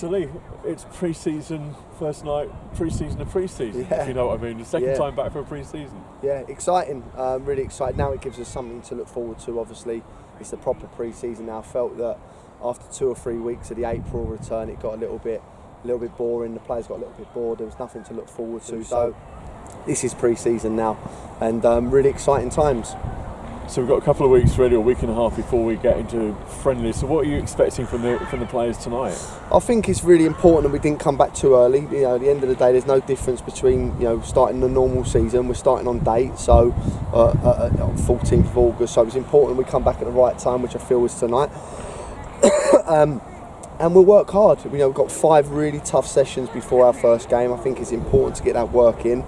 silly. It's pre-season, first night, pre-season of pre-season, if you know what I mean. The second time back for a pre-season. Yeah, exciting, really exciting. Now it gives us something to look forward to, obviously. It's the proper pre-season now. I felt that after 2 or 3 weeks of the April return, it got a little bit boring. The players got a little bit bored. There was nothing to look forward to. So this is pre-season now, and really exciting times. So we've got a couple of weeks ready, or a week and a half before we get into friendly. So what are you expecting from the players tonight? I think it's really important that we didn't come back too early. You know, at the end of the day, there's no difference between starting the normal season. We're starting on date, so 14th of August. So it's important we come back at the right time, which I feel is tonight. And we'll work hard. We've got 5 really tough sessions before our first game. I think it's important to get that work in.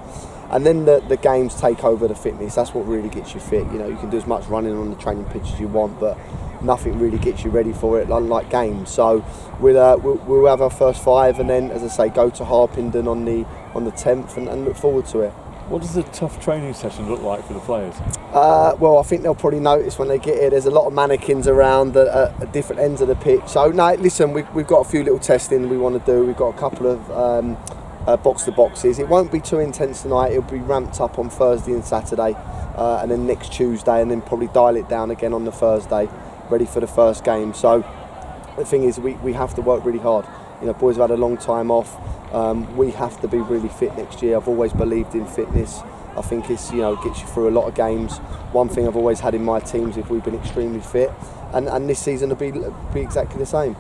And then the games take over the fitness. That's what really gets you fit. You can do as much running on the training pitch as you want, but nothing really gets you ready for it, unlike games. So we'll have our first 5, and then, as I say, go to Hendon on the 10th, and look forward to it. What does a tough training session look like for the players? Well, I think they'll probably notice when they get here. There's a lot of mannequins around at different ends of the pitch. So no, listen, we've got a few little testing we want to do. We've got a couple of box-to-boxes. It won't be too intense tonight. It'll be ramped up on Thursday and Saturday, and then next Tuesday, and then probably dial it down again on the Thursday, ready for the first game. So the thing is, we have to work really hard. Boys have had a long time off. We have to be really fit next year. I've always believed in fitness. I think it's gets you through a lot of games. One thing I've always had in my teams, if we've been extremely fit, and this season will be exactly the same.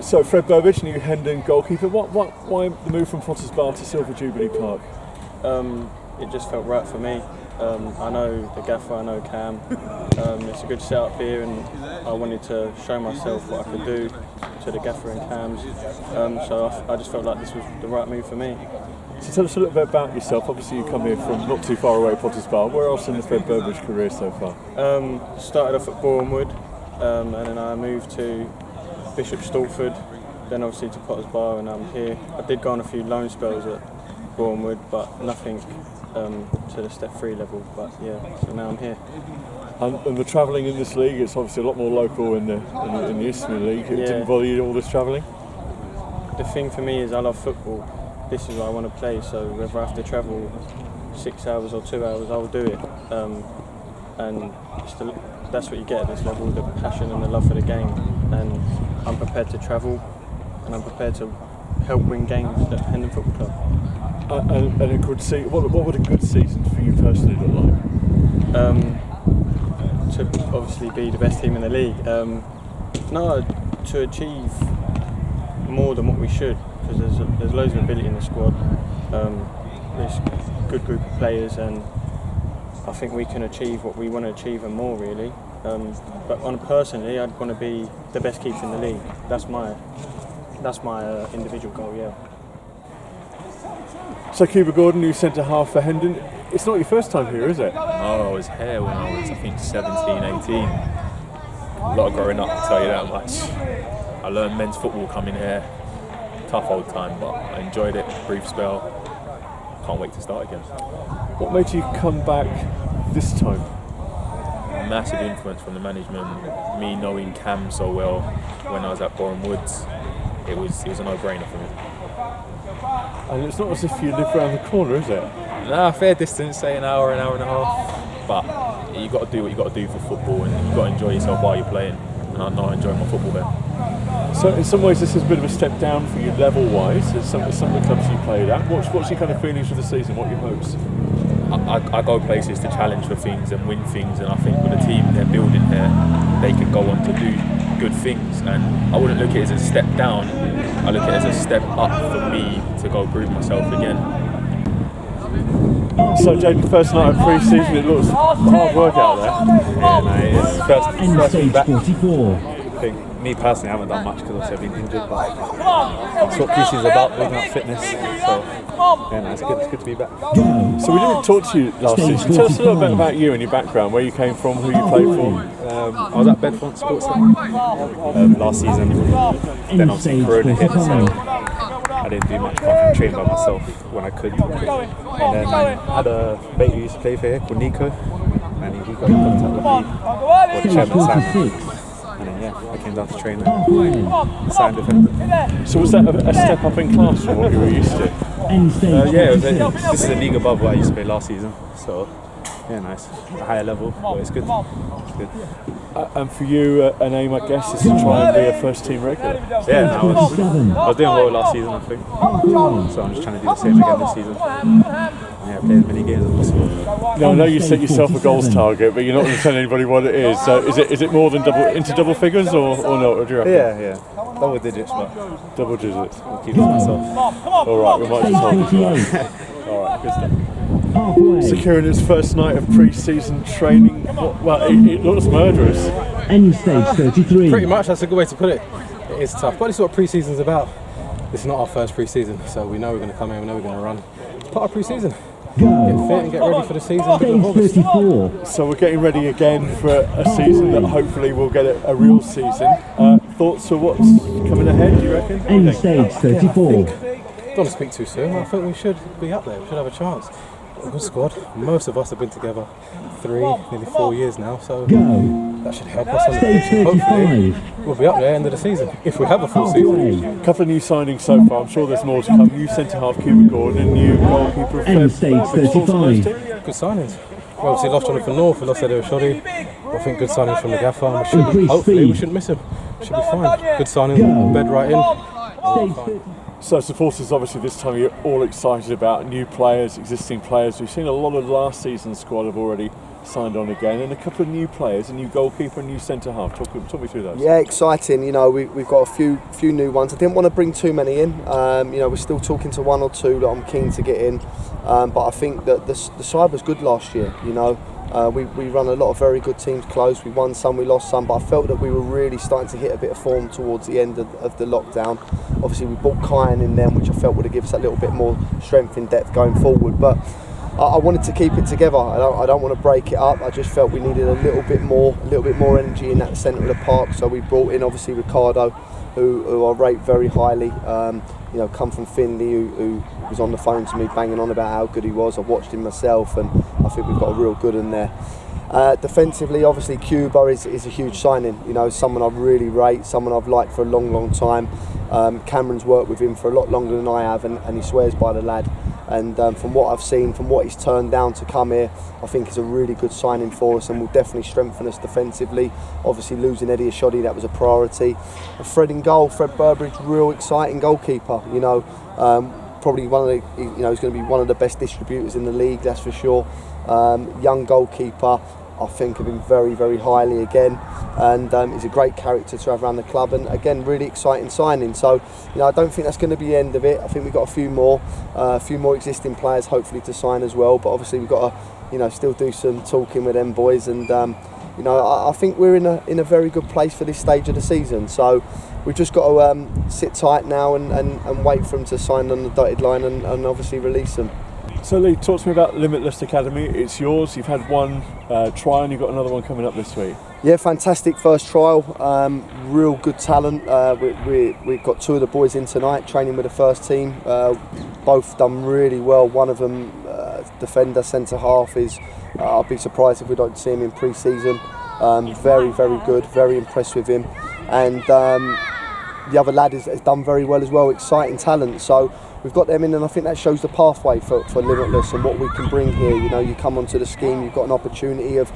So Fred Burbidge, new Hendon goalkeeper. Why the move from Potter's Bar to Silver Jubilee Park? It just felt right for me. I know the gaffer, I know Cam. It's a good setup here, and I wanted to show myself what I could do to the gaffer and Cam's. So I just felt like this was the right move for me. So tell us a little bit about yourself. Obviously you come here from not too far away, Potter's Bar. Where else in the Fred Burbidge career so far? Started off at Bournemouth, and then I moved to Bishop Stortford, then obviously to Potter's Bar, and I'm here. I did go on a few loan spells at Bournemouth, but nothing to the step 3 level. But yeah, so now I'm here. And the travelling in this league, it's obviously a lot more local in the Isthmian League. It didn't bother you, all this travelling? The thing for me is I love football. This is what I want to play, so whether I have to travel 6 hours or 2 hours, I will do it. And that's what you get at this level, the passion and the love for the game. And I'm prepared to travel, and I'm prepared to help win games at Hendon Football Club. And a good season. What would a good season for you personally look like? To obviously be the best team in the league. To achieve more than what we should, because there's loads of ability in the squad. There's a good group of players, and I think we can achieve what we want to achieve and more, really. But personally, I'd want to be the best keeper in the league. That's my individual goal, yeah. So Quba Gordon, new centre half for Hendon. It's not your first time here, is it? No, I was here when I was, I think, 17, 18. A lot of growing up, I'll tell you that much. I learned men's football coming here. Tough old time, but I enjoyed it. Brief spell. Can't wait to start again. What made you come back this time? Massive influence from the management. Me knowing Cam so well when I was at Boreham Woods, it was a no-brainer for me. And it's not as if you live around the corner, is it? Nah, fair distance, say an hour and a half. But you got to do what you got to do for football, and you got to enjoy yourself while you're playing. And I know I enjoy my football there. So in some ways, this is a bit of a step down for you level-wise. There's some of the clubs you played at. What's your kind of feelings for the season? What are your hopes? I go places to challenge for things and win things, and I think with the team they're building here, they can go on to do good things. And I wouldn't look at it as a step down. I look at it as a step up for me to go prove myself again. So Jayden, first night of pre-season, it looks hard work out there. Yeah, mate, it's first week back. 44. I think me personally, I haven't done much because I've been injured, but that's what pre-season's about, building up fitness. So yeah, no, it's good to be back. So we didn't talk to you last season. Tell us a little bit about you and your background, where you came from, who you played for. I was at Bedfont Sports last season. Then obviously Corona hit, so I didn't do much apart from train by myself when I could. And then I had a mate who used to play for here called Nico, and he got in contact with me, or the chairman Sam. And then yeah, I came down to train and signed with him. So was that a step up in class from what you were used to? Yeah, this is a league above what I used to play last season. So, yeah, nice. A higher level, but it's good. It's good. And for you, an aim, I guess, is to try and be a first team regular? Yeah, I was doing well last season, I think. So I'm just trying to do the same again this season. Yeah, play as many games as possible. Now, I know you set yourself a goals target, but you're not going to tell anybody what it is. So is it more than double figures or not? What do you reckon? Yeah. Double digits, but double digits. I'll keep it to myself. All right, we might just hold you. All right, good stuff. So Kieron, it's first night of pre-season training. Well, it looks murderous. End stage 33. Pretty much, that's a good way to put it. It is tough, but this is what pre-season's about. This is not our first pre-season, so we know we're going to come in, we know we're going to run. It's part of pre-season. Get fit and get ready for the season. Stage 34. So we're getting ready again for a season that hopefully will get a real season. Thoughts on what's coming ahead, do you reckon? End stage 34. Don't want to speak too soon. I think we should be up there. We should have a chance. A good squad. Most of us have been together 3, nearly 4 years now, so that should help us. Stage Hopefully, 35. we'll be up there end of the season if we have a full season. A couple of new signings so far. I'm sure there's more to come. New centre half Quba Gordon, new goalkeeper. End stage 35. Good signings. We obviously lost Jonathan North, we lost Eddie Shoddy. I think good signings from the gaffer. And hopefully we shouldn't miss him. Should be fine. Good signings. Bed right in. So supporters obviously this time of year all excited about new players, existing players. We've seen a lot of last season's squad have already signed on again, and a couple of new players, a new goalkeeper, a new centre half. Talk me through those. Yeah, exciting. You know, we've got a few new ones. I didn't want to bring too many in. You know, we're still talking to one or two that I'm keen to get in. But I think that the side was good last year. You know, we run a lot of very good teams close. We won some, we lost some, but I felt that we were really starting to hit a bit of form towards the end of the lockdown. Obviously, we brought Kieron in then, which I felt would have given us a little bit more strength in depth going forward. But I wanted to keep it together. I don't want to break it up. I just felt we needed a little bit more energy in that centre of the park. So we brought in obviously Ricardo, who I rate very highly. You know, come from Finley, who was on the phone to me banging on about how good he was. I've watched him myself, and I think we've got a real good in there. Defensively, obviously, Quba is a huge signing. You know, someone I really rate, someone I've liked for a long time. Cameron's worked with him for a lot longer than I have, and he swears by the lad. And from what I've seen, from what he's turned down to come here, I think it's a really good signing for us and will definitely strengthen us defensively. Obviously losing Eddie Shoddy, that was a priority. And Fred in goal, Fred Burbidge, real exciting goalkeeper. You know, probably he's going to be one of the best distributors in the league, that's for sure. Young goalkeeper, I think of him very highly again, and he's a great character to have around the club, and again really exciting signing. So you know, I don't think that's going to be the end of it. I think we've got a few more existing players hopefully to sign as well, but obviously we've got to still do some talking with them boys, and you know, I think we're in a very good place for this stage of the season. So we've just got to sit tight now and wait for them to sign on the dotted line and obviously release them. So Lee, talk to me about Limitless Academy. It's yours. You've had one trial and you've got another one coming up this week. Yeah, fantastic first trial. Real good talent. We've got 2 of the boys in tonight training with the first team. Both done really well. One of them, defender, centre half, is. I'll be surprised if we don't see him in pre-season. Very good. Very impressed with him. And the other lad has done very well as well. Exciting talent. So we've got them in, and I think that shows the pathway for Limitless and what we can bring here. You know, you come onto the scheme, you've got an opportunity of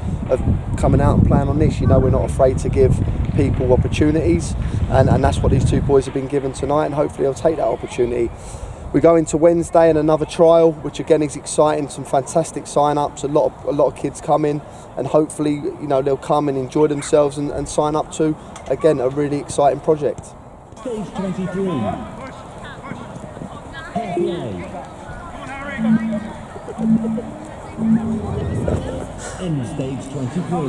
coming out and playing on this. You know, we're not afraid to give people opportunities, and that's what these 2 boys have been given tonight, and hopefully they'll take that opportunity. We go into Wednesday and another trial, which again is exciting. Some fantastic sign-ups, a lot of kids coming, and hopefully, you know, they'll come and enjoy themselves and sign up to, again, a really exciting project. Stage 23. End stage 23.